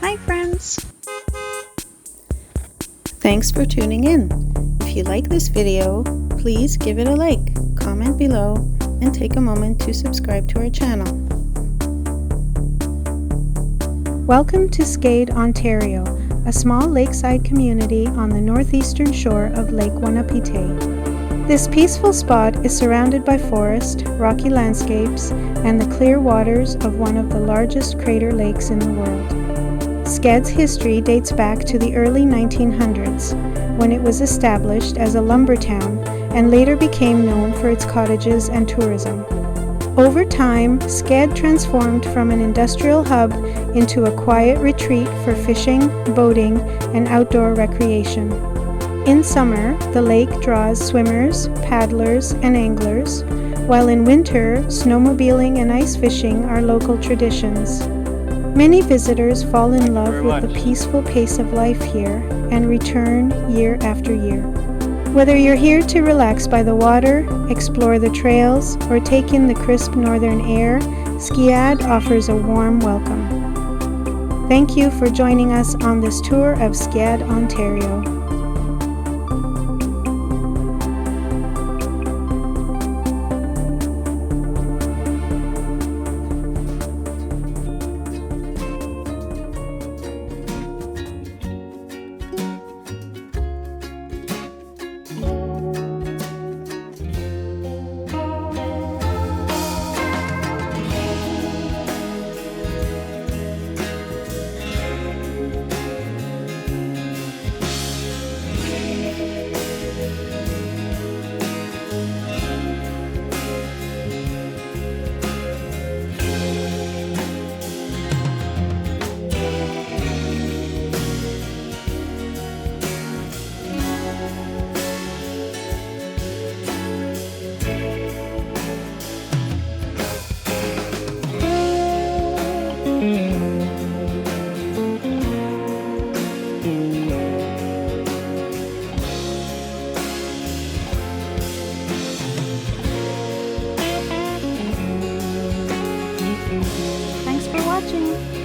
Hi friends! Thanks for tuning in. If you like this video, please give it a like, comment below, and take a moment to subscribe to our channel. Welcome to Skead, Ontario, a small lakeside community on the northeastern shore of Lake Wanapitei. This peaceful spot is surrounded by forest, rocky landscapes, and the clear waters of one of the largest crater lakes in the world. Skead's history dates back to the early 1900s, when it was established as a lumber town and later became known for its cottages and tourism. Over time, Skead transformed from an industrial hub into a quiet retreat for fishing, boating, and outdoor recreation. In summer, the lake draws swimmers, paddlers, and anglers, while in winter, snowmobiling and ice fishing are local traditions. Many visitors fall in love with the peaceful pace of life here and return year after year. Whether you're here to relax by the water, explore the trails, or take in the crisp northern air, Skead offers a warm welcome. Thank you for joining us on this tour of Skead, Ontario. Thanks for watching.